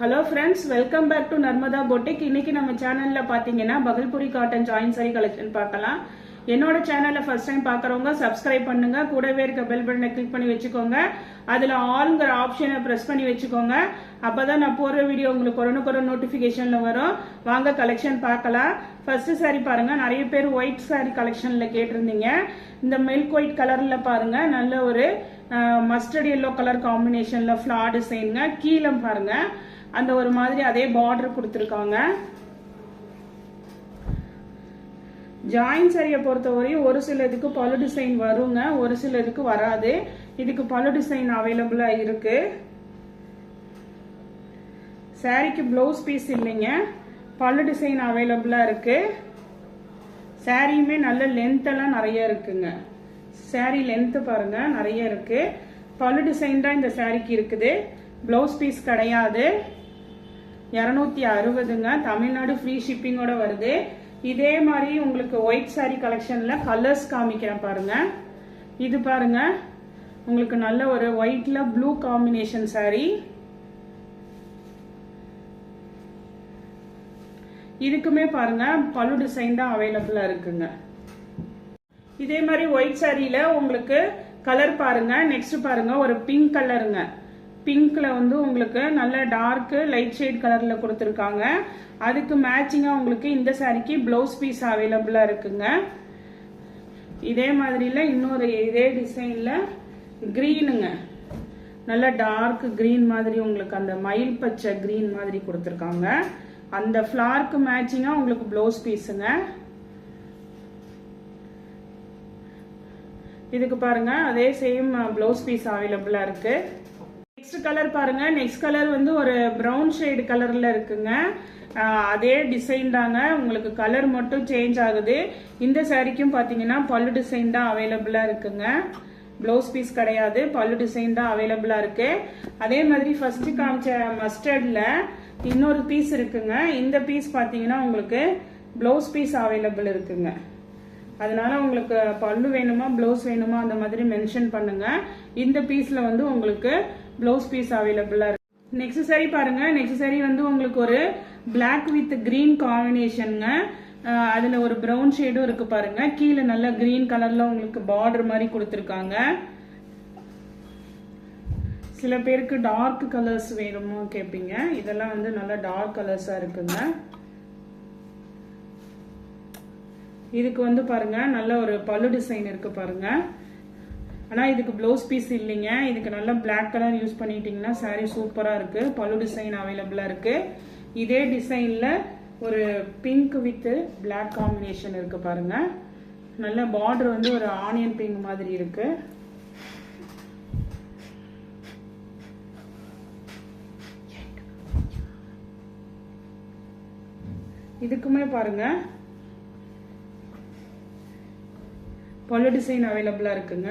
Hello friends, welcome back to Narmada boutique. இன்னைக்கு நம்ம சேனல்ல பாத்தீங்கன்னா Bhagalpuri cotton join sari collection பார்க்கலாம். என்னோட சேனல்ல ஃபர்ஸ்ட் டைம் பாக்குறவங்க சப்ஸ்கிரைப் பண்ணுங்க, கூடவே இருக்க பெல் பட்டனை கிளிக் பண்ணி வச்சுக்கோங்க. அதுல ஆல்ங்கிற ஆப்ஷனை பிரஸ் பண்ணி வச்சுக்கோங்க. அப்பதான் நான் போடுற வீடியோ உங்களுக்கு ஒரு நோட்டிபிகேஷன்ல வரும். வாங்க கலெக்ஷன் பார்க்கலாம். ஃபர்ஸ்ட் சாரி பாருங்க, நிறைய பேர் ஒயிட் சாரி கலெக்ஷன்ல கேட்டிருந்தீங்க. இந்த மில்க் ஒயிட் கலர்ல பாருங்க, நல்ல ஒரு மஸ்டர்ட் எல்லோ கலர் காம்பினேஷன்ல ஃபிளார் டிசைனுங்க. கீழே பாருங்க அந்த ஒரு மாதிரி அதே பார்டர் கொடுத்துருக்காங்க. ஜாயின் சாரியை பொறுத்தவரையும் ஒரு சில இதுக்கு பல்லு டிசைன் வருங்க, ஒரு சில இதுக்கு வராது. இதுக்கு பல்லு டிசைன் அவைலபிளா இருக்கு. சாரிக்கு பிளவுஸ் பீஸ் இல்லைங்க, பல்லு டிசைன் அவைலபிளா இருக்கு. சாரியுமே நல்ல லென்த் எல்லாம் நிறைய இருக்குங்க. சாரி லென்த் பாருங்க நிறைய இருக்கு. பல்லு டிசைன் தான் இந்த சாரிக்கு இருக்குது. பிளவுஸ் பீஸ் கிடையாது. 260ங்க. தமிழ்நாடு ஃப்ரீ ஷிப்பிங்கோட வருது. இதே மாதிரி உங்களுக்கு ஒயிட் சாரி கலெக்ஷன்ல கலர்ஸ் காமிக்கிறேன் பாருங்க. இது பாருங்க, உங்களுக்கு நல்ல ஒரு ஒயிட்ல ப்ளூ காம்பினேஷன் சாரி. இதுக்குமே பாருங்க பல்லு டிசைன் தான் அவைலபிளா இருக்குங்க. இதே மாதிரி ஒயிட் சாரியில உங்களுக்கு கலர் பாருங்க. நெக்ஸ்ட் பாருங்க, ஒரு பிங்க் கலருங்க. பிங்க்ல வந்து உங்களுக்கு நல்ல டார்க் லைட் ஷேட் கலர்ல கொடுத்துருக்காங்க. அதுக்கு மேட்சிங்கா உங்களுக்கு இந்த சாரிக்கு பிளவுஸ் பீஸ் அவைலபிளா இருக்குங்க. இதே மாதிரில இன்னொரு இதே டிசைன்ல கிரீனுங்க, நல்ல டார்க் கிரீன் மாதிரி உங்களுக்கு அந்த மயில் பச்சை கிரீன் மாதிரி கொடுத்துருக்காங்க. அந்த ஃபிளார்க்கு மேட்சிங்கா உங்களுக்கு பிளவுஸ் பீஸுங்க. இதுக்கு பாருங்க அதே சேம் பிளவுஸ் பீஸ் அவைலபிளா இருக்கு. நெக்ஸ்ட் கலர் பாருங்க. நெக்ஸ்ட் கலர் வந்து ஒரு பிரவுன் ஷேடு கலர்ல இருக்குங்க. அதே டிசைன் தாங்க, உங்களுக்கு கலர் மட்டும் சேஞ்ச் ஆகுது. இந்த சாரிக்கும் பாத்தீங்கன்னா பல்லு டிசைன் தான் அவைலபிளா இருக்குங்க. பிளவுஸ் பீஸ் கிடையாது, பல்லு டிசைன் தான் அவைலபிளா இருக்கு. அதே மாதிரி ஃபர்ஸ்ட் காமிச்ச மஸ்டர்ட்ல இன்னொரு பீஸ் இருக்குங்க. இந்த பீஸ் பாத்தீங்கன்னா உங்களுக்கு பிளவுஸ் பீஸ் அவைலபிள் இருக்குங்க. அதனால உங்களுக்கு பல்லு வேணுமா பிளவுஸ் வேணுமா அந்த மாதிரி மென்ஷன் பண்ணுங்க. இந்த பீஸ்ல வந்து உங்களுக்கு பிளவுஸ் பீஸ் அவைலபிளா இருக்கு. நெக்ஸ்ட் சாரி பாருங்க. நெக்ஸ்ட் சாரி வந்து உங்களுக்கு ஒரு பிளாக் வித் கிரீன் காம்பினேஷனுங்க. அதுல ஒரு பிரவுன் ஷேடும் இருக்கு பாருங்க. கீழே நல்ல கிரீன் கலர்ல உங்களுக்கு பார்டர் மாதிரி கொடுத்துருக்காங்க. சில பேருக்கு டார்க் கலர்ஸ் வேணுமோ கேட்பீங்க. இதெல்லாம் வந்து நல்ல டார்க் கலர்ஸா இருக்குங்க. இதுக்கு வந்து பாருங்க நல்ல ஒரு பல்லு டிசைன் இருக்கு பாருங்க. ஆனா இதுக்கு பிளவுஸ் பீஸ் இல்லைங்க. இதுக்கு நல்ல பிளாக் கலர் யூஸ் பண்ணிட்டீங்கன்னா சாரி சூப்பரா இருக்கு. பல்லு டிசைன் அவைலபிளா இருக்கு. இதே டிசைன்ல ஒரு பிங்க் வித் பிளாக் காம்பினேஷன் இருக்கு பாருங்க. நல்ல பார்டர் வந்து ஒரு ஆனியன் பிங்க் மாதிரி இருக்கு. இதுக்குமே பாருங்க பல்லு டிசைன் அவைலபிளா இருக்குங்க.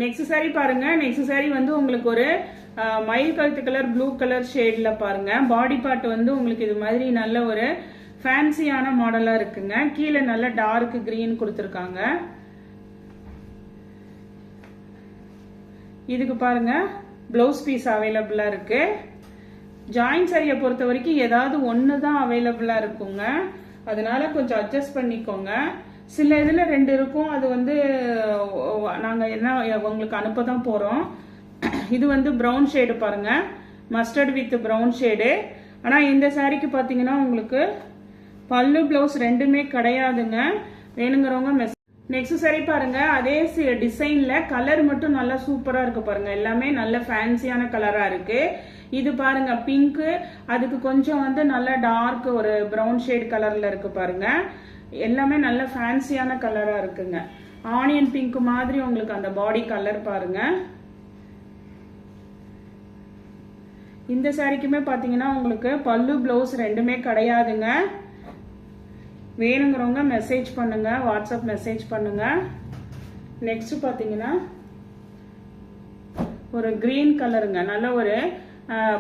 நெக்ஸ்ட் சாரி பாருங்க. நெக்ஸ்ட் சாரி வந்து உங்களுக்கு ஒரு மயில் கழுத்து கலர் ப்ளூ கலர் ஷேட்ல பாருங்க. பாடி பார்ட் வந்து உங்களுக்கு இது மாதிரி நல்ல ஒரு ஃபேன்சியான மாடலா இருக்குங்க. கீழே நல்ல டார்க் கிரீன் கொடுத்துருக்காங்க. இதுக்கு பாருங்க பிளவுஸ் பீஸ் அவைலபிளா இருக்கு. ஜாயின் சாரியை பொறுத்த வரைக்கும் ஏதாவது ஒன்று தான் அவைலபிளா இருக்குங்க. அதனால கொஞ்சம் அட்ஜஸ்ட் பண்ணிக்கோங்க. சில இதுல 2 இருக்கும். அது வந்து நாங்க என்ன உங்களுக்கு அனுப்ப தான் போறோம். இது வந்து பிரவுன் ஷேடு பாருங்க, மஸ்டர்ட் வித் பிரவுன் ஷேடு. ஆனா இந்த சாரிக்கு பாத்தீங்கன்னா உங்களுக்கு பல்லு பிளவுஸ் ரெண்டுமே கிடையாதுங்க. வேணுங்கிறவங்க நெக்ஸ்ட் சாரி பாருங்க. அதே டிசைன்ல கலர் மட்டும் நல்லா சூப்பரா இருக்கு பாருங்க. எல்லாமே நல்ல ஃபேன்சியான கலரா இருக்கு. இது பாருங்க பிங்க், அதுக்கு கொஞ்சம் வந்து நல்ல டார்க் ஒரு பிரவுன் ஷேட் கலர்ல இருக்கு பாருங்க. எல்லாமே நல்ல ஃபேன்சியான கலரா இருக்குங்க. ஆனியன் பிங்க் மாதிரி உங்களுக்கு அந்த பாடி கலர் பாருங்க. இந்த சாரிக்குமே பாத்தீங்கன்னா உங்களுக்கு பல்லு பிளவுஸ் ரெண்டுமே கிடையாதுங்க. வேணுங்கிறவங்க மெசேஜ் பண்ணுங்க, வாட்ஸ்அப் மெசேஜ் பண்ணுங்க. நெக்ஸ்ட் பாத்தீங்கன்னா ஒரு கிரீன் கலருங்க. நல்ல ஒரு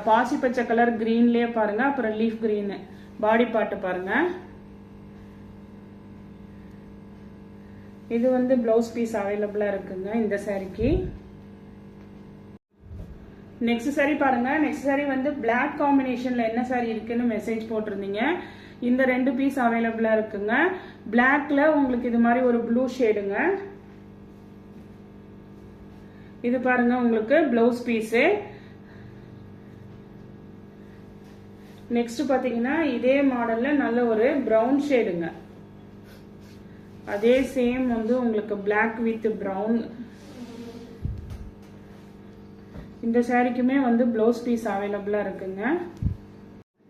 பாசி பச்சை கலர் கிரீன்லயே பாருங்க. அப்புறம் லீஃப் கிரீன் பாடி பார்ட் பாருங்க. இது வந்து பிளவுஸ் பீஸ் அவைலபிளா இருக்குங்க இந்த சாரிக்கு. நெக்ஸ்ட் saree பாருங்க. நெக்ஸ்ட் saree வந்து பிளாக் காம்பினேஷன்ல என்ன saree இருக்குன்னு மெசேஜ் போட்டிருந்தீங்க. இந்த 2 பீஸ் அவைலபிளா இருக்குங்க. பிளாக்ல உங்களுக்கு இது மாதிரி ஒரு ப்ளூ ஷேடுங்க. இது பாருங்க உங்களுக்கு பிளவுஸ் பீஸ். நெக்ஸ்ட் பாத்தீங்கன்னா இதே மாடல்ல நல்ல ஒரு பிரவுன் ஷேடுங்க. அதே சேம் வந்து உங்களுக்கு பிளாக் வித் பிரவுன். இந்த சாரிக்குமே வந்து பிளவுஸ் பீஸ் அவைலபிளா இருக்குங்க.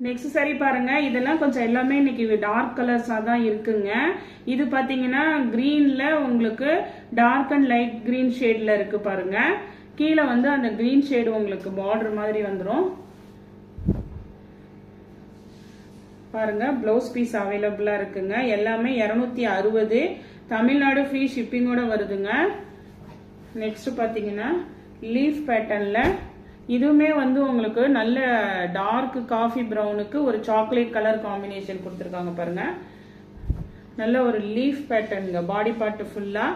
நெக்ஸ்ட் saree பாருங்க. இதெல்லாம் கொஞ்சம் எல்லாமே இன்னைக்கு டார்க் கலர்ஸா தான் இருக்குங்க. இது பாத்தீங்கன்னா கிரீன்ல உங்களுக்கு டார்க் அண்ட் லைட் கிரீன் ஷேட்ல இருக்கு பாருங்க. கீழே வந்து அந்த கிரீன் ஷேடு உங்களுக்கு பார்டர் மாதிரி வந்துடும் பாருங்க. பிளவுஸ் பீஸ் அவைலபிளா இருக்குங்க. எல்லாமே 260. தமிழ்நாடு ஃப்ரீ ஷிப்பிங்கோட வருதுங்க. நெக்ஸ்ட் பாத்தீங்கன்னா லீஃப் பேட்டர்ன்ல இதுவுமே வந்து உங்களுக்கு நல்ல டார்க் காஃபி பிரவுனுக்கு ஒரு சாக்லேட் கலர் காம்பினேஷன் கொடுத்துருக்காங்க பாருங்க. நல்ல ஒரு லீஃப் பேட்டர்னுங்க. பாடி பார்ட் ஃபுல்லா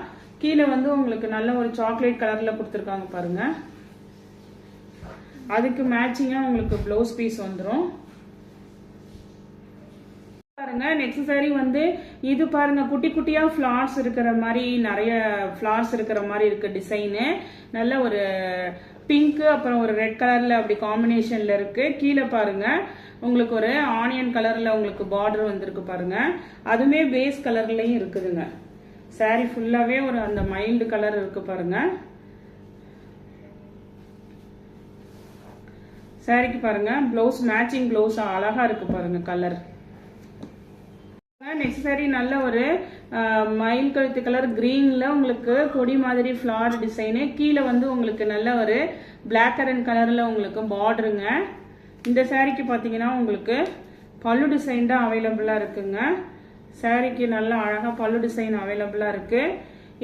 கீழே வந்து உங்களுக்கு நல்ல ஒரு சாக்லேட் கலர்ல கொடுத்துருக்காங்க பாருங்க. அதுக்கு மேட்சிங்கா உங்களுக்கு பிளவுஸ் பீஸ் வந்துடும் பாருங்க. நெக்ஸ்ட் saree வந்து இது பாருங்க குட்டி குட்டியா ஃபிளார்ஸ் இருக்கிற மாதிரி நிறைய ஃபிளார்ஸ் இருக்கிற மாதிரி இருக்கு டிசைனு. நல்ல ஒரு பிங்க் அப்புறம் ஒரு ரெட் கலர்ல அப்படி காம்பினேஷன்ல இருக்கு. கீழே பாருங்க உங்களுக்கு ஒரு ஆனியன் கலர்ல உங்களுக்கு பார்டர் வந்திருக்கு பாருங்க. அதுமே பேஸ் கலர்லயும் இருக்குதுங்க. saree ஃபுல்லாவே ஒரு அந்த மைல்டு கலர் இருக்கு பாருங்க. சாரிக்கு பாருங்க பிளவுஸ் மேட்சிங் பிளவுஸ் அழகா இருக்கு பாருங்க கலர். நெக்ஸ்ட் saree நல்ல ஒரு மயில் கழுத்து கலர் கிரீன்ல உங்களுக்கு கொடி மாதிரி ஃபிளார் டிசைனு. கீழே வந்து உங்களுக்கு நல்ல ஒரு பிளாக் அண்ட் கலர்ல உங்களுக்கு பார்டருங்க. இந்த சாரிக்கு பாத்தீங்கன்னா உங்களுக்கு பல்லு டிசைன் தான் அவைலபிளா இருக்குங்க. சாரிக்கு நல்ல அழகா பல்லு டிசைன் அவைலபிளா இருக்கு.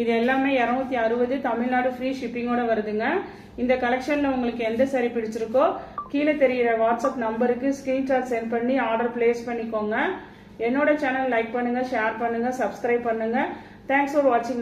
இது எல்லாமே 260. தமிழ்நாடு ஃப்ரீ ஷிப்பிங்கோட வருதுங்க. இந்த கலெக்ஷன்ல உங்களுக்கு எந்த சாரி பிடிச்சிருக்கோ கீழே தெரியிற வாட்ஸ்அப் நம்பருக்கு ஸ்கிரீன்ஷாட் சென்ட் பண்ணி ஆர்டர் பிளேஸ் பண்ணிக்கோங்க. என்னோட சேனல் லைக் பண்ணுங்க, ஷேர் பண்ணுங்க, சப்ஸ்கிரைப் பண்ணுங்க. தேங்க்ஸ் ஃபார் வாட்சிங்.